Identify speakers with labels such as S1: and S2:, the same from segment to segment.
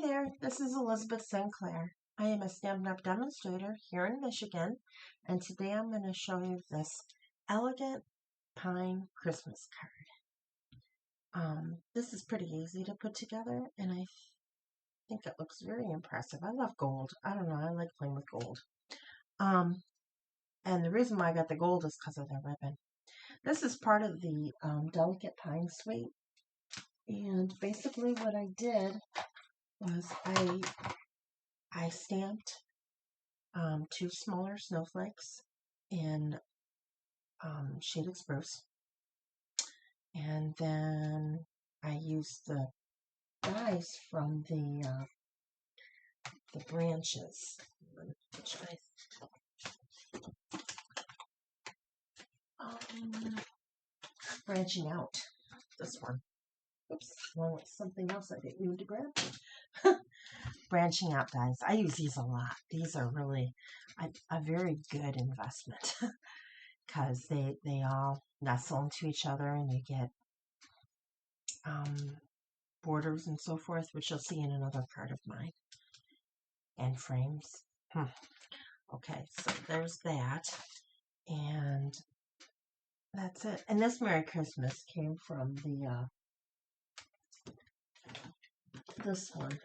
S1: Hi there, this is Elizabeth Sinclair. I am a Stampin' Up! Demonstrator here in Michigan, and today I'm going to show you this elegant pine Christmas card. This is pretty easy to put together, and I think it looks very impressive. I love gold. I don't know, I like playing with gold. And the reason why I got the gold is because of the ribbon. This is part of the Delicate Pine Suite, and basically what I did was I stamped two smaller snowflakes in shaded spruce, and then I used the dies from the branches, which branching out. This one. Oops, one with something else I didn't mean to grab. Branching out dies. I use these a lot. These are really a very good investment because they all nestle into each other, and you get borders and so forth, which you'll see in another card of mine, and frames. Okay, so there's that, and that's it. And this Merry Christmas came from the this one,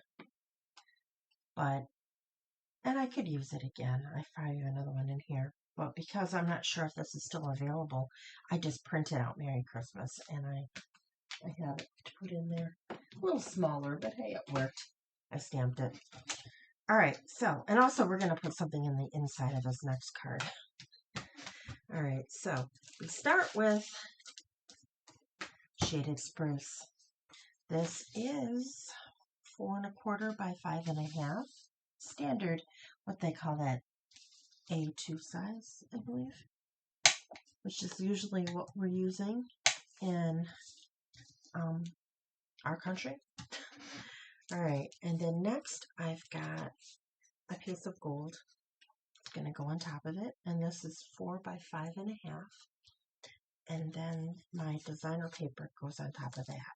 S1: and I could use it again. I probably have another one in here, but because I'm not sure if this is still available, I just printed out Merry Christmas, and I have it to put in there. A little smaller, but hey, it worked. I stamped it. All right, so, and also we're going to put something in the inside of this next card. All right, so we start with shaded spruce. This is 4 1/4 by 5 1/2. Standard, what they call that A2 size, I believe, which is usually what we're using in our country. All right, and then next I've got a piece of gold. It's going to go on top of it, and this is 4 by 5 1/2. And then my designer paper goes on top of that.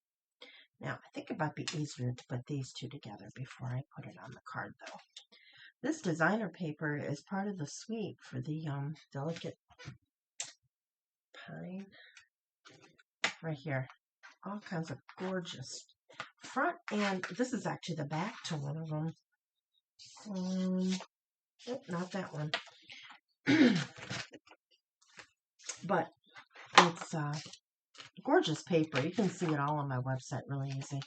S1: Now, I think it might be easier to put these two together before I put it on the card, though. This designer paper is part of the suite for the Delicate Pine. Right here. All kinds of gorgeous front, and this is actually the back to one of them. Not that one. But it's gorgeous paper. You can see it all on my website really easy.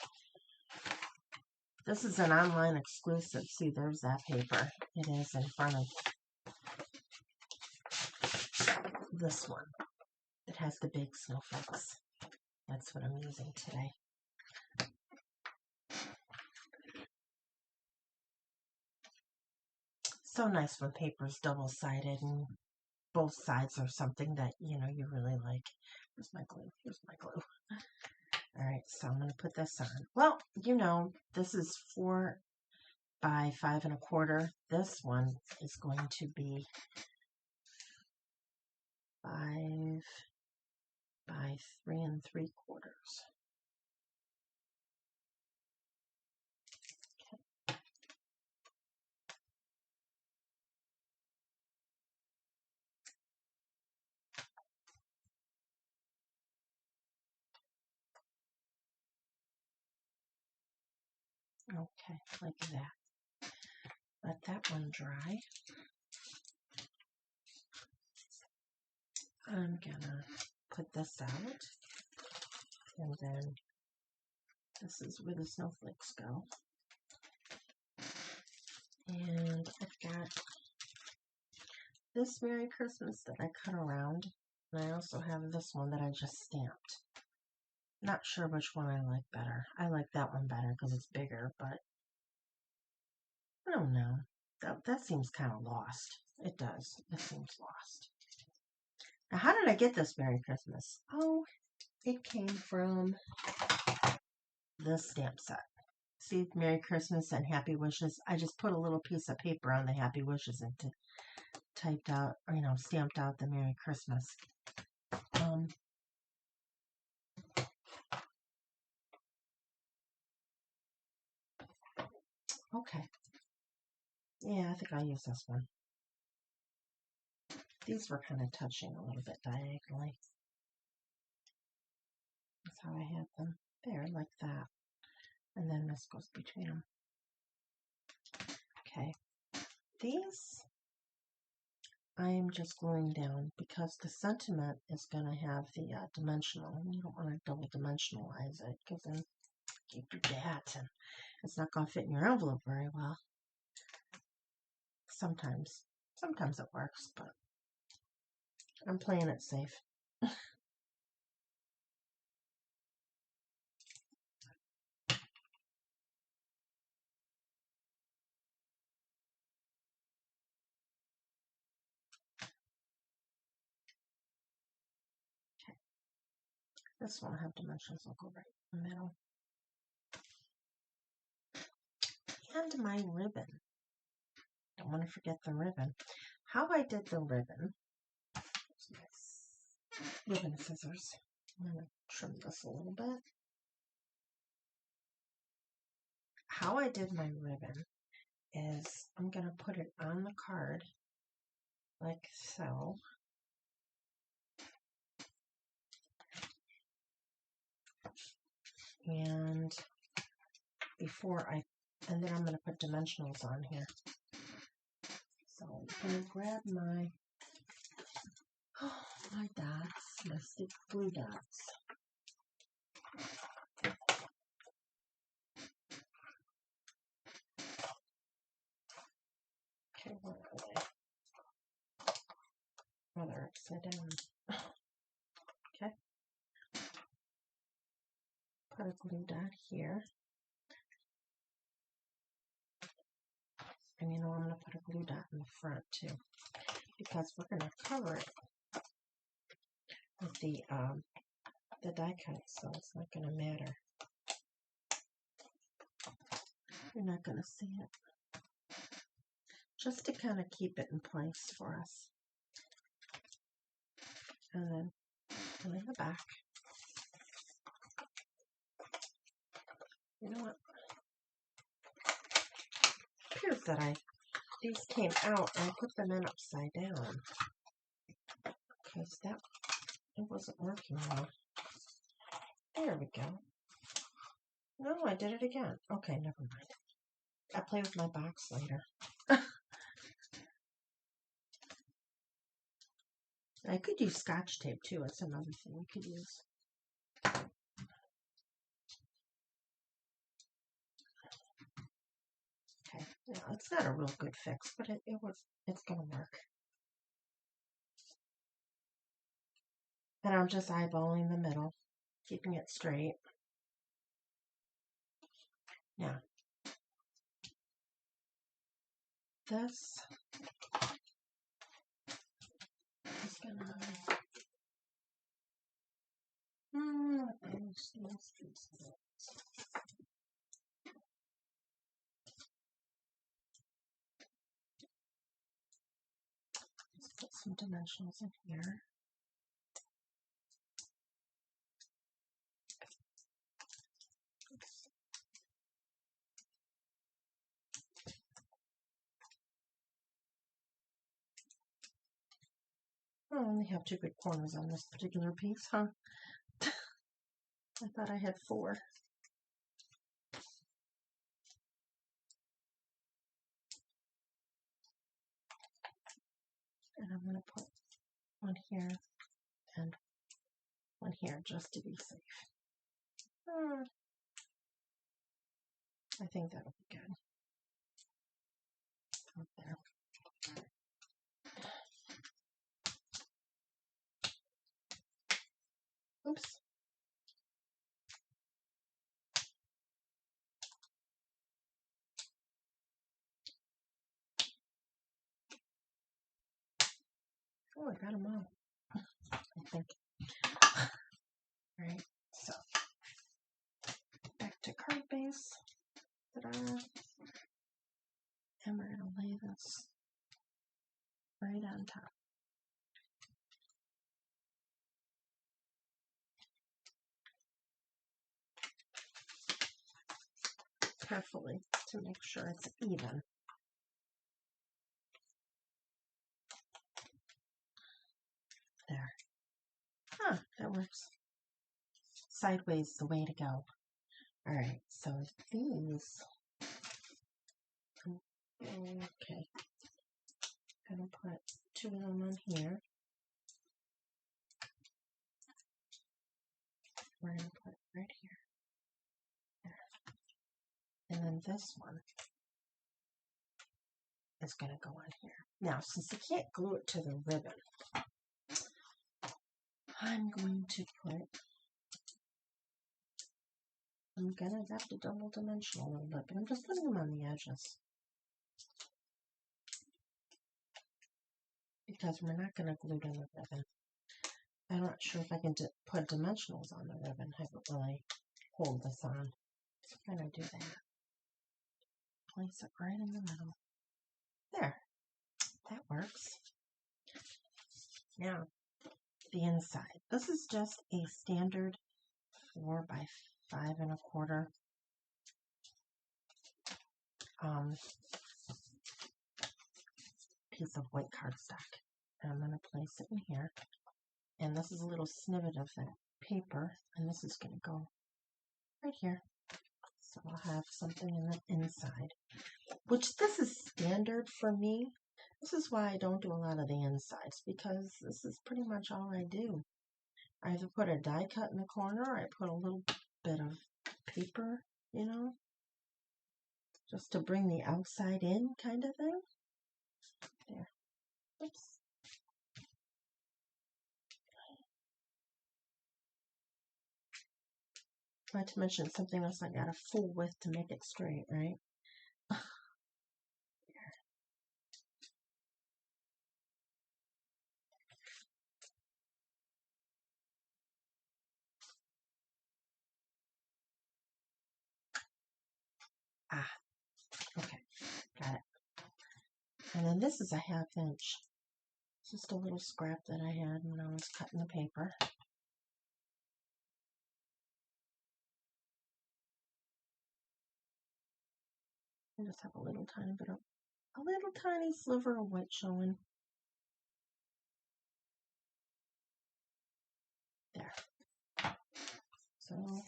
S1: This is an online exclusive. See, there's that paper. It is in front of this one. It has the big snowflakes. That's what I'm using today. So nice when paper is double-sided and both sides are something that, you know, you really like. Here's my glue. Here's my glue. All right, so I'm going to put this on. Well, you know, this is 4 by 5 1/4. This one is going to be 5 by 3 3/4. Okay, like that. Let that one dry. I'm gonna put this out, and then this is where the snowflakes go. And I've got this Merry Christmas that I cut around, and I also have this one that I just stamped. Not sure which one I like better. I like that one better because it's bigger, but I don't know. That seems kind of lost. It does. It seems lost. Now, how did I get this Merry Christmas? Oh, it came from this stamp set. See, Merry Christmas and Happy Wishes. I just put a little piece of paper on the Happy Wishes and typed out, or, you know, stamped out the Merry Christmas. Okay. Yeah, I think I'll use this one. These were kind of touching a little bit diagonally. That's how I had them. There, like that. And then this goes between them. Okay. These I am just gluing down because the sentiment is going to have the dimensional. You don't want to double dimensionalize it because then you do that and it's not going to fit in your envelope very well. Sometimes it works, but I'm playing it safe. Okay. This one will have dimensions. I'll go right in the middle. And my ribbon. Don't want to forget the ribbon. How I did the ribbon. Ribbon scissors. I'm going to trim this a little bit. How I did my ribbon is I'm going to put it on the card like so. And and then I'm going to put dimensionals on here. So I'm going to grab my dots, my stick glue dots. Okay, where are they? Oh, they're upside down. Okay. Put a glue dot here. And you know, I'm going to put a glue dot in the front too, because we're going to cover it with the die cut, so it's not going to matter. You're not going to see it. Just to kind of keep it in place for us. And then in the back. You know what? It appears that these came out and I put them in upside down. Because it wasn't working well. There we go. No, I did it again. Okay, never mind. I'll play with my box later. I could use Scotch tape too. It's another thing you could use. Okay, now it's not a real good fix, but it's gonna work. And I'm just eyeballing the middle, keeping it straight. Now, this is gonna let's put some dimensionals in here. I only have 2 good corners on this particular piece, huh? I thought I had 4. And I'm going to put one here and one here just to be safe. I think that'll be good. Up there. Oops. Oh, I got them all. I think. Alright, so back to card base. Ta-da. And we're going to lay this right on top. Carefully to make sure it's even. There. Huh, that works. Sideways is the way to go. Alright, so these, okay, I'm going to put 2 of them on here. We're going to put it right here. There. And then this one is going to go on here. Now, since I can't glue it to the ribbon, I'm going to have to double dimensional a little bit, but I'm just putting them on the edges. Because we're not going to glue to the ribbon. I'm not sure if I can put dimensionals on the ribbon. I haven't really hold this on. So I'm going to do that. Place it right in the middle. There. That works. Now, the inside. This is just a standard 4 by 5 1/4 piece of white cardstock. And I'm going to place it in here. And this is a little snippet of that paper. And this is going to go right here. So I'll have something in the inside. Which this is standard for me. This is why I don't do a lot of the insides. Because this is pretty much all I do. I either put a die cut in the corner or I put a little bit of paper, you know. Just to bring the outside in kind of thing. There. Oops. Not to mention something else, I got a full width to make it straight, right? Ah, okay, got it. And then this is a 1/2 inch. It's just a little scrap that I had when I was cutting the paper. I just have a little tiny sliver of white showing. There. So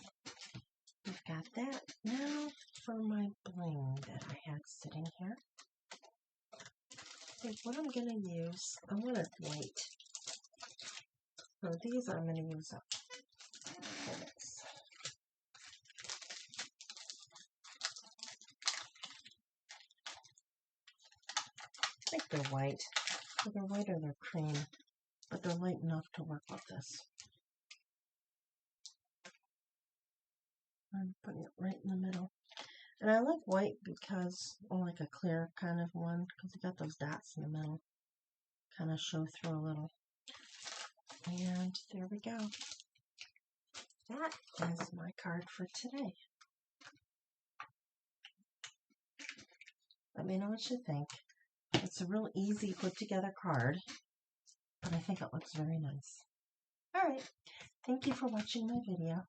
S1: we've got that. Now for my bling that I had sitting here. I think what I'm going to use, I'm going to wait. So these I'm going to use up for this. I think they're white. Either white or they're cream, but they're light enough to work with this. I'm putting it right in the middle. And I like white because, or like a clear kind of one, because you got those dots in the middle. Kind of show through a little. And there we go. That is my card for today. Let me know what you think. It's a real easy put together card, but I think it looks very nice. Alright, thank you for watching my video.